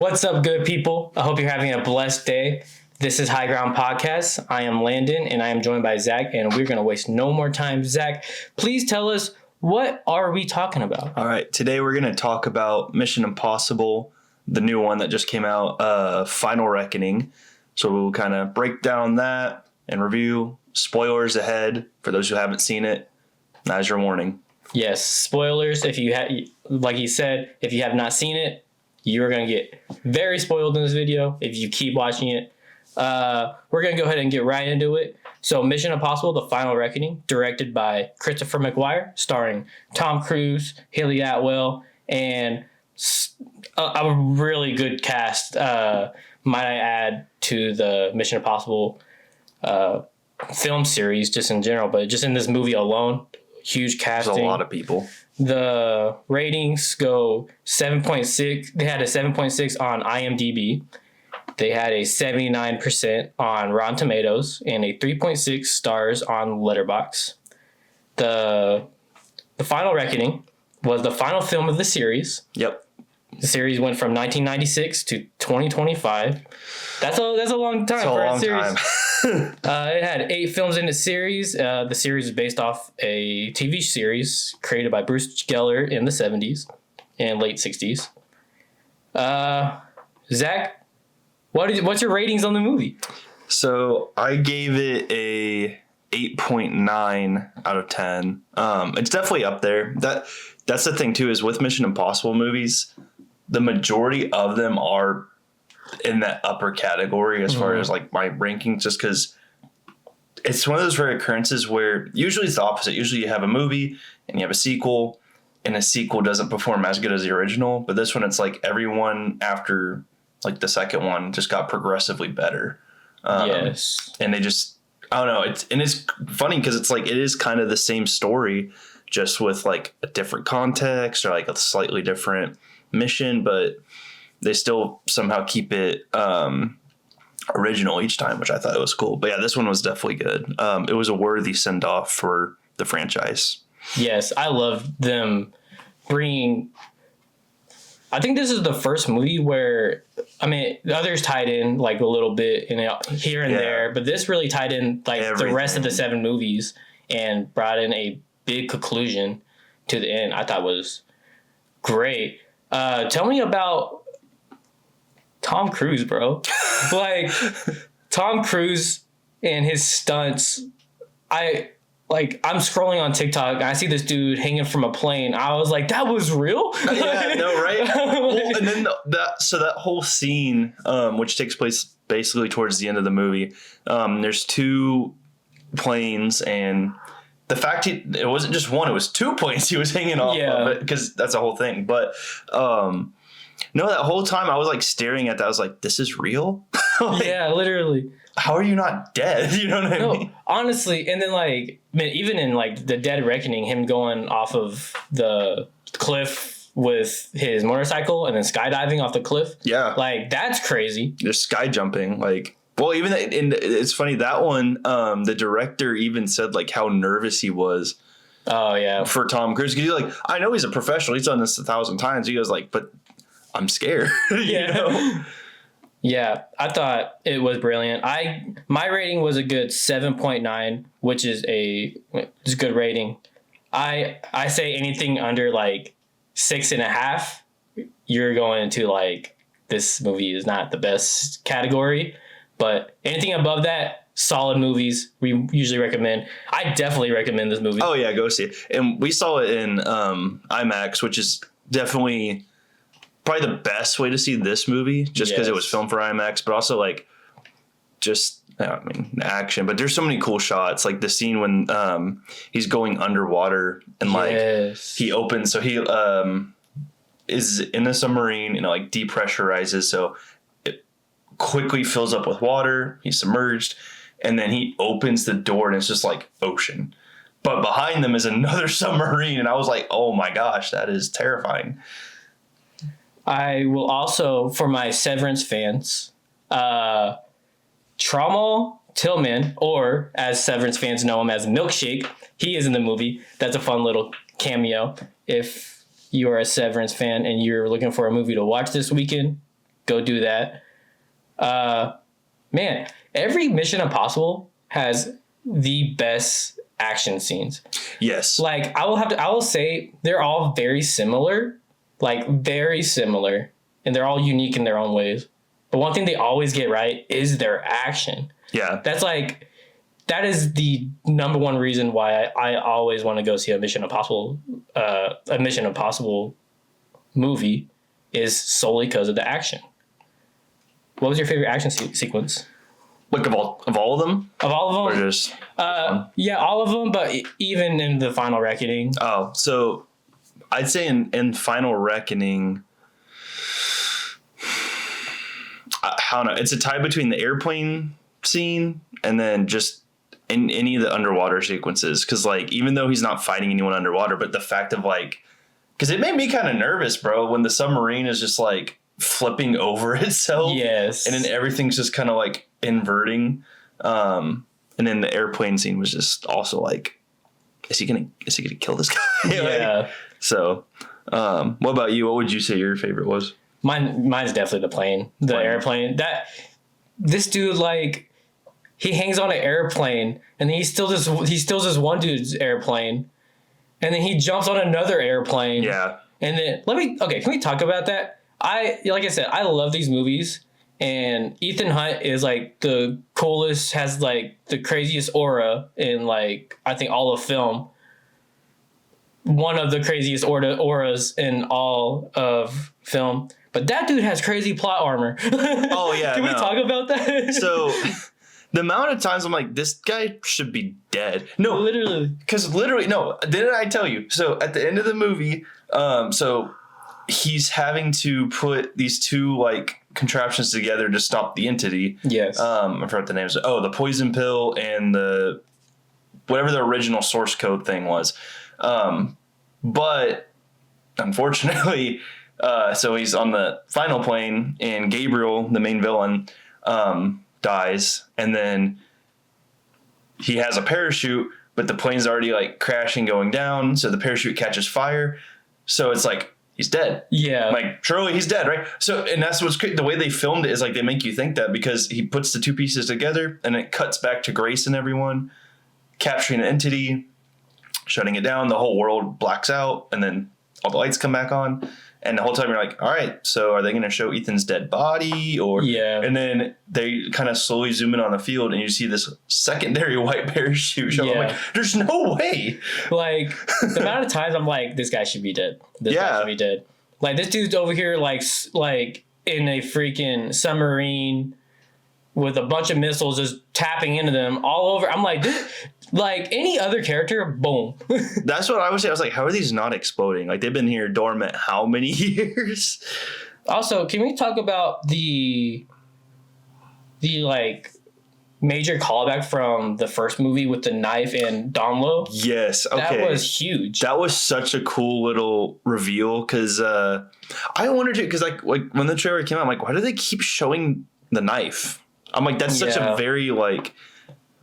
What's up, good people? I hope you're having a blessed day. This is High Ground Podcast. I am Landon, and I am joined by Zach, and we're going to waste no more time. Zach, please tell us, what are we talking about? All right, today we're going to talk about Mission Impossible, the new one that just came out, Final Reckoning. So we'll kind of break down that and review. Spoilers ahead for those who haven't seen it. That is your warning. Yes, spoilers. If you like he said, if you have not seen it, you're going to get very spoiled in this video if you keep watching it. We're going to go ahead and get right into it. So Mission Impossible, The Final Reckoning, directed by Christopher McQuarrie, starring Tom Cruise, Haley Atwell, and a really good cast, might I add, to the Mission Impossible film series just in general. But just in this movie alone, huge casting. There's a lot of people. The ratings go 7.6. They had a 7.6 on IMDb. They had a 79% on Rotten Tomatoes and a 3.6 stars on Letterboxd. The Final Reckoning was the final film of the series. Yep. The series went from 1996 to 2025. That's a long time for a series. It had 8 films in the series. The series is based off a TV series created by Bruce Geller in the 70s and late 60s. Zach, what's your ratings on the movie? So I gave it a 8.9 out of 10. It's definitely up there. That's the thing too, is with Mission Impossible movies, the majority of them are in that upper category as far as like my rankings, just because it's one of those rare occurrences where usually it's the opposite. Usually you have a movie and you have a sequel, and a sequel doesn't perform as good as the original. But this one, it's like everyone after like the second one just got progressively better. Yes. And they just, I don't know. It's funny because it's like, it is kind of the same story, just with like a different context or like a slightly different mission, but they still somehow keep it original each time, which I thought was cool. But yeah, this one was definitely good. It was a worthy send off for the franchise. Yes, I love them bringing. I think this is the first movie where, I mean, the others tied in like a little bit here and there, but this really tied in like everything. The rest of the 7 movies and brought in a big conclusion to the end. I thought was great. Tell me about Tom Cruise, bro. Like, Tom Cruise and his stunts. I'm scrolling on TikTok and I see this dude hanging from a plane. I was like, that was real? Yeah, no, right? Well, and then that whole scene, which takes place basically towards the end of the movie, there's 2 planes, and the fact it wasn't just one, it was 2 planes he was hanging off of it, because that's the whole thing. But no, that whole time I was like staring at that. I was like, this is real? Like, yeah, literally. How are you not dead? You know what I mean? Honestly, and then like, man, even in like the Dead Reckoning, him going off of the cliff with his motorcycle and then skydiving off the cliff. Yeah. Like, that's crazy. Just sky jumping. Like, well, even it's funny, that one, the director even said like how nervous he was. Oh, yeah. For Tom Cruise. Because he's like, I know he's a professional. He's done this 1,000 times. He goes like, but I'm scared. You know? Yeah, I thought it was brilliant. My rating was a good 7.9, which is a good rating. I say anything under like 6.5, you're going into like, this movie is not the best category. But anything above that, solid movies. We usually recommend. I definitely recommend this movie. Oh yeah, go see it. And we saw it in IMAX, which is definitely probably the best way to see this movie, just because it was filmed for IMAX, but also like just, I mean, action. But there's so many cool shots, like the scene when he's going underwater and like he opens, so he is in a submarine and it like depressurizes, so it quickly fills up with water. He's submerged, and then he opens the door and it's just like ocean. But behind them is another submarine, and I was like, oh my gosh, that is terrifying. I will also, for my Severance fans, Tramal Tillman, or as Severance fans know him as Milkshake, he is in the movie. That's a fun little cameo. If you are a Severance fan and you're looking for a movie to watch this weekend, go do that. Man, every Mission Impossible has the best action scenes. Yes. Like I will say they're all very similar, and they're all unique in their own ways. But one thing they always get right is their action. Yeah. That is the number one reason why I always want to go see a Mission Impossible movie, is solely because of the action. What was your favorite action sequence? Like of all of them? Of all of them? Or just yeah, all of them, but even in the Final Reckoning. Oh, so I'd say in Final Reckoning, I don't know. It's a tie between the airplane scene and then just in any of the underwater sequences. Because like, even though he's not fighting anyone underwater, but the fact of like, because it made me kind of nervous, bro, when the submarine is just like flipping over itself. Yes. And then everything's just kind of like inverting. And then the airplane scene was just also like, is he gonna kill this guy? Yeah. Like, so, what about you? What would you say your favorite was? Mine's definitely the plane, airplane. This dude, like, he hangs on an airplane and he steals this one dude's airplane, and then he jumps on another airplane. Yeah. And then can we talk about that? Like I said, I love these movies, and Ethan Hunt is like the coolest, has like the craziest aura in like I think all of film. One of the craziest auras in all of film. But that dude has crazy plot armor. Oh, yeah. Can we talk about that? So the amount of times I'm like, this guy should be dead. No. Literally. Because literally, no. Didn't I tell you? So at the end of the movie, so he's having to put these two like contraptions together to stop the entity. Yes. I forgot the names. Oh, the poison pill and the whatever the original source code thing was. But unfortunately, so he's on the final plane and Gabriel, the main villain, dies. And then he has a parachute, but the plane's already like crashing, going down. So the parachute catches fire. So it's like, he's dead. Yeah. Like, surely he's dead, right? So, and that's what's great. The way they filmed it is like they make you think that, because he puts the two pieces together and it cuts back to Grace and everyone capturing the entity, shutting it down. The whole world blacks out, and then all the lights come back on. And the whole time you're like, all right, so are they going to show Ethan's dead body? Or yeah. And then they kind of slowly zoom in on the field and you see this secondary white parachute show. Yeah. I'm like, there's no way. Like, the amount of times I'm like, this guy should be dead. This guy should be dead. Like, this dude's over here like in a freaking submarine with a bunch of missiles just tapping into them all over. I'm like, like any other character, boom. That's what I would say. I was like, how are these not exploding? Like, they've been here dormant how many years? Also, can we talk about the like major callback from the first movie with the knife and Domlo? Yes. Okay. That was huge. That was such a cool little reveal, because I wondered too, because like when the trailer came out, I'm like, why do they keep showing the knife? I'm like, that's such a very like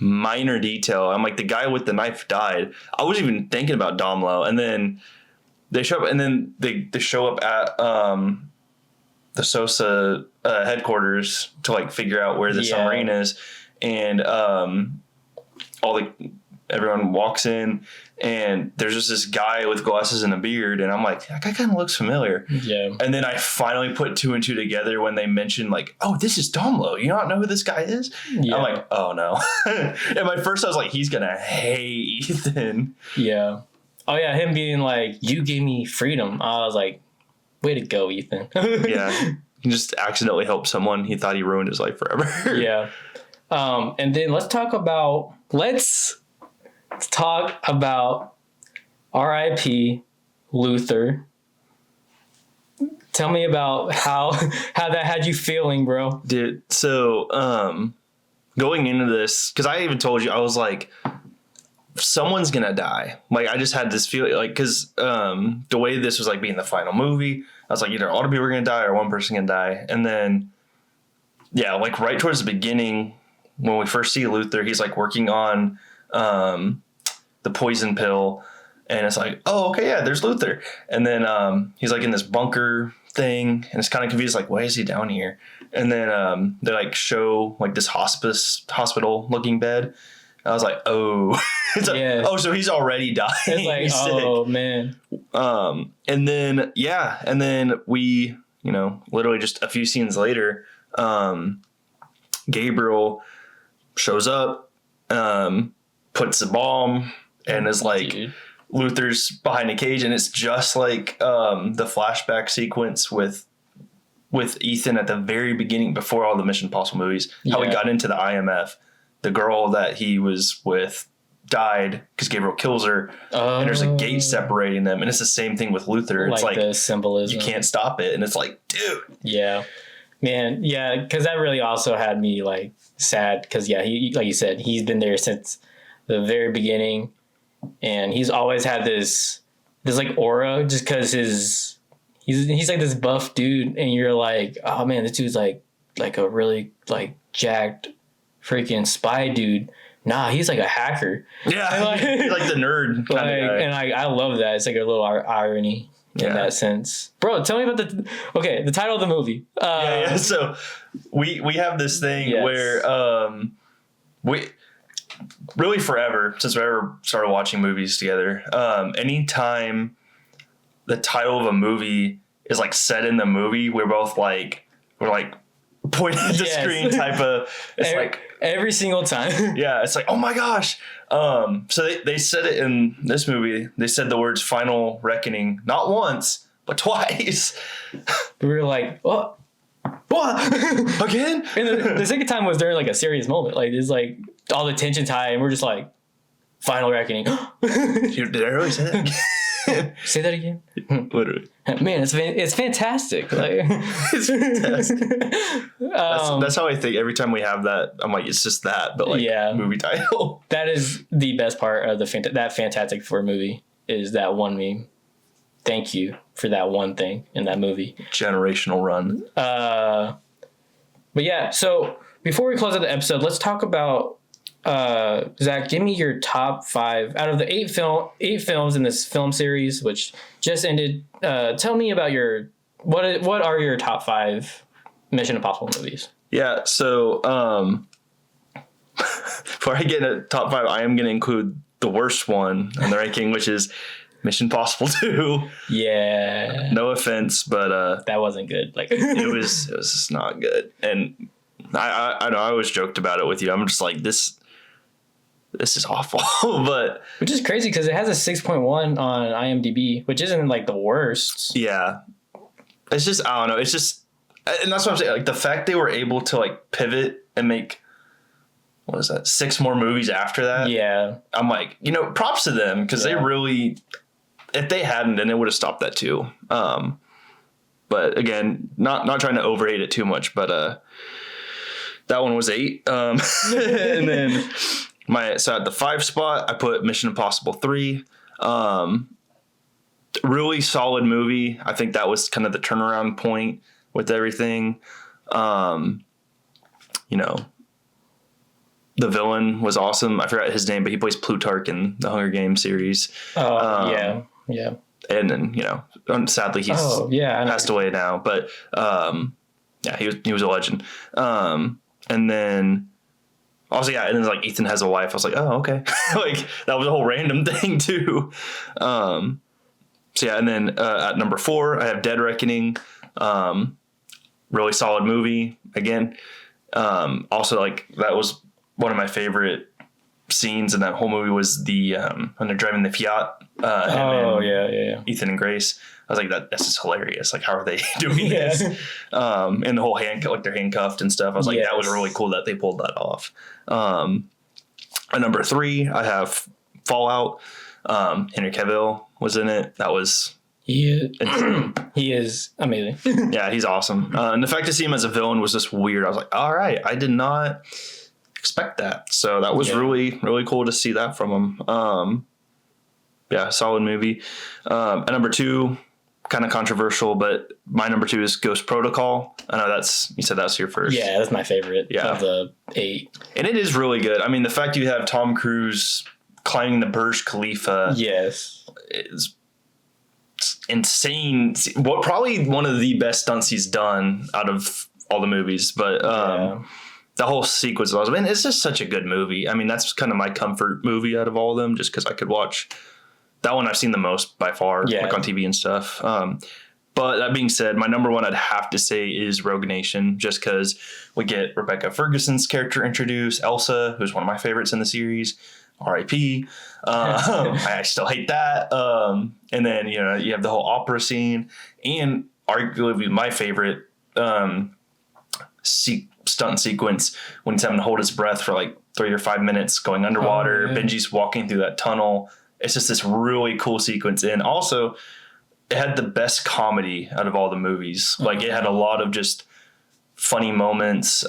minor detail. I'm like, the guy with the knife died. I wasn't even thinking about Domlo. And then they show up, and then they show up at the Sosa headquarters to like figure out where the submarine is. And everyone walks in, and there's just this guy with glasses and a beard, and I'm like, that guy kind of looks familiar. Yeah. And then I finally put two and two together when they mentioned like, oh, this is Domlo. You not know who this guy is? Yeah. I'm like, oh no. And my first I was like, he's gonna hate Ethan. Yeah. Oh yeah, him being like, you gave me freedom. I was like, way to go, Ethan. Yeah. He just accidentally helped someone. He thought he ruined his life forever. Yeah. And then let's talk about R.I.P. Luther. Tell me about how that had you feeling, bro. Dude, so going into this, because I even told you, I was like, someone's gonna die. Like, I just had this feeling, like, because the way this was like being the final movie, I was like, either a lot of people are gonna die or one person gonna die. And then, yeah, like right towards the beginning, when we first see Luther, he's like working on the poison pill, and it's like, oh, okay, yeah, there's Luther. And then he's like in this bunker thing, and it's kind of confused, like, why is he down here? And then they like show like this hospital looking bed. I was like, oh, it's like, Yeah. oh, so he's already dying. It's like, He's sick. oh man. And then we, literally just a few scenes later, Gabriel shows up, puts the bomb, and is like, Dude. Luther's behind a cage, and it's just like the flashback sequence with Ethan at the very beginning, before all the Mission Impossible movies, how he Yeah. got into the IMF. The girl that he was with died because Gabriel kills her, and there's a gate separating them, and it's the same thing with Luther. It's like the symbolism. you can't stop it, and it's like, dude. Yeah, man. Yeah, because that really also had me like sad. Because he, like you said, he's been there since the very beginning, and he's always had this like aura, just because he's like this buff dude, and you're like, oh man, this dude's like a really like jacked freaking spy dude. Nah, he's like a hacker. Yeah, he's like the nerd kind of guy. And I love that. It's like a little irony in that sense. Bro, tell me about the title of the movie. Yeah. So we have this thing where we really forever, since we ever started watching movies together, anytime the title of a movie is like said in the movie, we're like pointing at the screen type of, it's like every single time. Yeah, it's like, oh my gosh. So they said it in this movie. They said the words "Final Reckoning" not once but twice. We were like, what again? And the second time was during like a serious moment. Like it's like all the tension's high, and we're just like, "Final Reckoning." Did I really say that? Say that again. Literally. Man, it's fantastic. Like It's fantastic. That's how I think every time we have that. I'm like, it's just that, but like movie title. That is the best part of that Fantastic Four movie, is that one meme. Thank you for that one thing in that movie. Generational run. But yeah, so before we close out the episode, let's talk about Zach, give me your top 5 out of the 8 films in this film series, which just ended. Tell me about what are your top 5 Mission Impossible movies? Yeah. So, before I get into top 5, I am going to include the worst one in the ranking, which is Mission Impossible 2. Yeah. No offense, but that wasn't good. Like it was just not good. And I know I always joked about it with you. I'm just like, this is awful. But which is crazy because it has a 6.1 on IMDb, which isn't like the worst. Yeah. It's just, I don't know. It's just, and that's what I'm saying. Like the fact they were able to like pivot and make, what is that, 6 more movies after that? Yeah. I'm like, props to them, because they really, if they hadn't, then it would have stopped that too. But again, not trying to overrate it too much, but that one was 8. And then so at the 5 spot, I put Mission Impossible 3. Really solid movie. I think that was kind of the turnaround point with everything. The villain was awesome. I forgot his name, but he plays Plutarch in the Hunger Games series. Oh, yeah. And then, sadly he's passed away now, but he was a legend. And then also, and then like Ethan has a wife. I was like, oh, okay. Like that was a whole random thing too. And then at number 4, I have Dead Reckoning. Really solid movie again. Also, like that was one of my favorite scenes in that whole movie was the when they're driving the Fiat. Ethan and Grace. I was like, that's just hilarious. Like, how are they doing this? And the whole they're handcuffed and stuff. I was like, that was really cool that they pulled that off. At number 3, I have Fallout. Henry Cavill was in it. That was he is amazing. Yeah, he's awesome. And the fact to see him as a villain was just weird. I was like, all right, I did not expect that. So that was really, really cool to see that from him. Solid movie. At number 2, kind of controversial, but my number 2 is Ghost Protocol. I know you said that's your first. Yeah, that's my favorite of the 8. And it is really good. I mean, the fact you have Tom Cruise climbing the Burj Khalifa. Yes. Is insane. What probably one of the best stunts he's done out of all the movies, but the whole sequence is awesome. And it's just such a good movie. I mean, that's kind of my comfort movie out of all of them, just because I could watch that one. I've seen the most by far, like on TV and stuff. But that being said, my number one I'd have to say is Rogue Nation, just because we get Rebecca Ferguson's character introduced, Elsa, who's one of my favorites in the series. R.I.P. I still hate that. And then, you know, you have the whole opera scene, and arguably my favorite stunt sequence when he's having to hold his breath for like 3 or 5 minutes going underwater. Benji's walking through that tunnel. It's just this really cool sequence. And also, it had the best comedy out of all the movies. Like, it had a lot of just funny moments,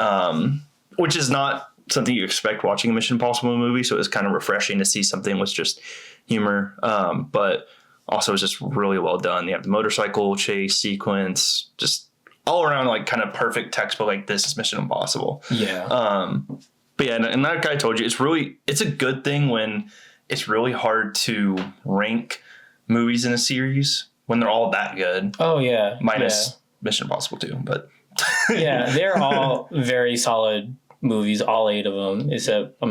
which is not something you expect watching a Mission Impossible movie. So it was kind of refreshing to see something with just humor. But also it was just really well done. You have the motorcycle chase sequence, just all around like kind of perfect textbook. Like, this is Mission Impossible. Yeah. But yeah, and like I told you, it's a good thing when it's really hard to rank movies in a series when they're all that good. Oh yeah. Minus Mission Impossible 2, but yeah, they're all very solid movies, all 8 of them, except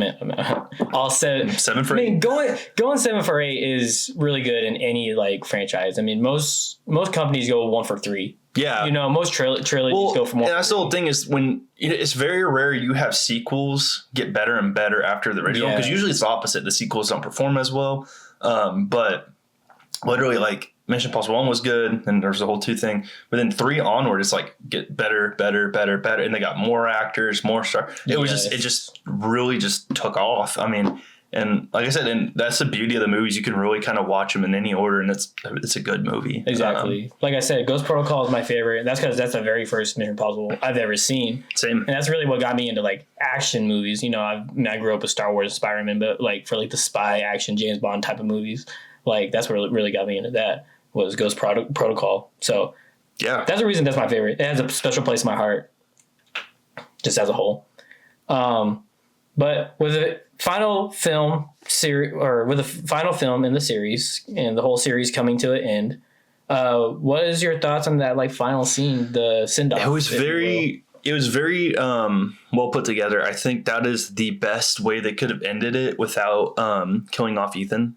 all 7. 7 for 8. I mean, going 7 for 8 is really good in any like franchise. I mean, most companies go 1 for 3. Yeah, you know, most trilogies go from 1. And that's the whole thing is when it's very rare you have sequels get better and better after the original, because usually it's the opposite. The sequels don't perform as well. But literally, like, Mission Impossible 1 was good, and there's the whole 2 thing. But then 3 onward, it's like get better, and they got more actors, more stars. It just really just took off. I mean, and like I said, and that's the beauty of the movies. You can really kind of watch them in any order, and it's a good movie. Exactly. Like I said, Ghost Protocol is my favorite, and that's because that's the very first Mission Impossible I've ever seen. Same. And that's really what got me into like action movies. You know, I grew up with Star Wars and Spider-Man, but like for like the spy action James Bond type of movies, like that's what really got me into that. Was Ghost Protocol. So yeah, that's the reason that's my favorite. It has a special place in my heart, just as a whole. But with the final film in the series and the whole series coming to an end, what is your thoughts on that like final scene, the send-off? It was very well put together. I think that is the best way they could have ended it without killing off Ethan.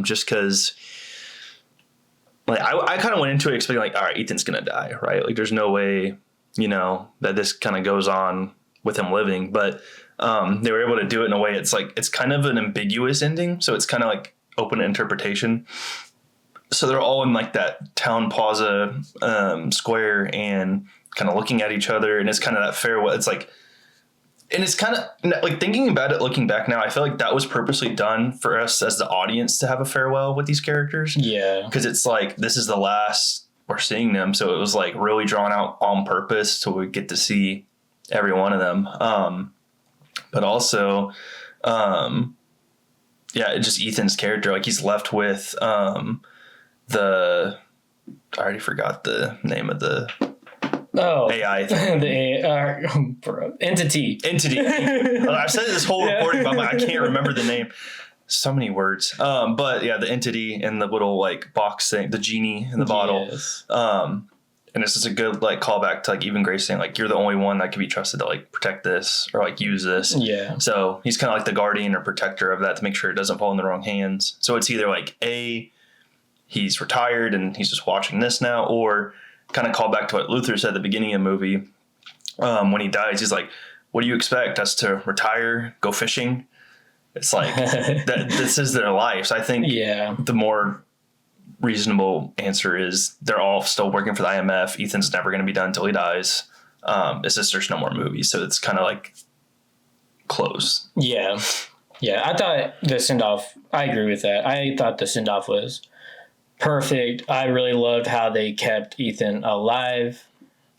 Just because. Like I kind of went into it expecting like, all right, Ethan's gonna die, right? Like, there's no way, you know, that this kind of goes on with him living. But they were able to do it in a way. It's like it's kind of an ambiguous ending, so it's kind of like open interpretation. So they're all in like that town plaza square and kind of looking at each other, and it's kind of that farewell. It's like. And it's kind of like thinking about it, looking back now, I feel like that was purposely done for us as the audience to have a farewell with these characters. Yeah. Because it's like, this is the last we're seeing them. So it was like really drawn out on purpose so we get to see every one of them. But also, just Ethan's character, like he's left with I already forgot the name of the AI thing. The entity. I've said this whole recording, but I can't remember the name. So many words. But yeah, the entity and the little like box thing, the genie in the bottle. Yes. And it's just a good like callback to like even Grace saying like, you're the only one that can be trusted to like protect this or like use this. Yeah. So he's kind of like the guardian or protector of that to make sure it doesn't fall in the wrong hands. So it's either like he's retired and he's just watching this now, or kind of call back to what Luther said at the beginning of the movie. When he dies, he's like, what do you expect us to retire, go fishing? It's like this is their life. So I think the more reasonable answer is they're all still working for the IMF. Ethan's never going to be done until he dies. It's just there's no more movies. So it's kind of like close. Yeah. Yeah. I thought the send-off, I agree with that. I thought the send-off was perfect. I really loved how they kept Ethan alive.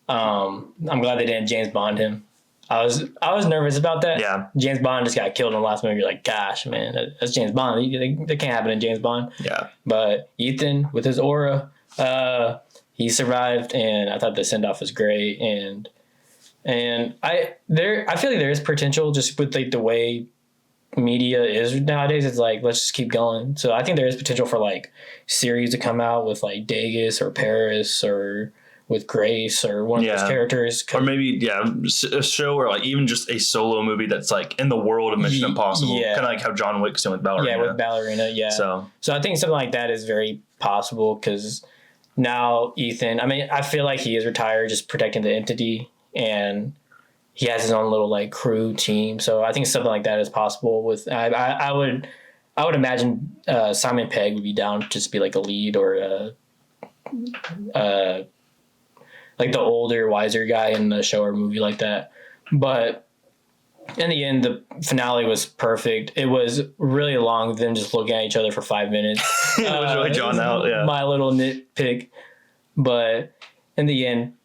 I'm glad they didn't James Bond him. I was nervous about that. Yeah. James Bond just got killed in the last movie. You're like, gosh, man, that's James Bond. That can't happen in James Bond. Yeah. But Ethan, with his aura, he survived, and I thought the send-off was great. And I feel like there is potential just with like the way media is nowadays. It's like, let's just keep going. So I think there is potential for like series to come out with like Degas or Paris or with Grace or one of those characters. Or maybe, a show or like even just a solo movie that's like in the world of Mission Impossible. Kind of like how John Wick's doing with Ballerina. Yeah, with Ballerina, yeah. So I think something like that is very possible because now Ethan, I mean, I feel like he is retired just protecting the entity and he has his own little like crew team. So I think something like that is possible with, I would imagine Simon Pegg would be down to just be like a lead or like the older, wiser guy in the show or movie like that. But in the end, the finale was perfect. It was really long, them just looking at each other for 5 minutes. It was really drawn out, yeah. My little nitpick. But in the end,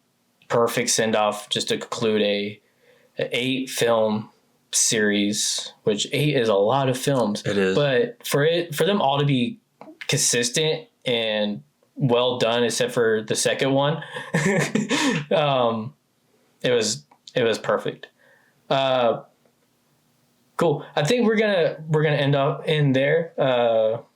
perfect send-off just to conclude a 8-film series, which 8 is a lot of films. It is. But for them all to be consistent and well done, except for the second one, it was perfect. Cool. I think we're gonna end up in there.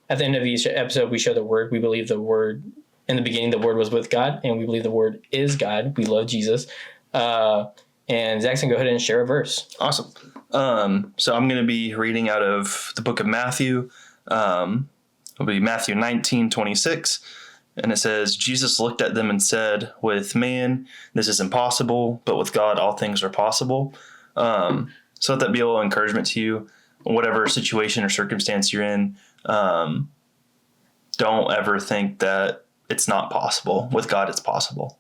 At the end of each episode, we show the word. We believe the word in the beginning. The word was with God, and we believe the word is God. We love Jesus. And Zach's gonna go ahead and share a verse. Awesome. So I'm gonna be reading out of the book of Matthew. It'll be Matthew 19:26. And it says, Jesus looked at them and said, with man, this is impossible, but with God, all things are possible. So let that be a little encouragement to you, whatever situation or circumstance you're in. Don't ever think that it's not possible. With God, it's possible.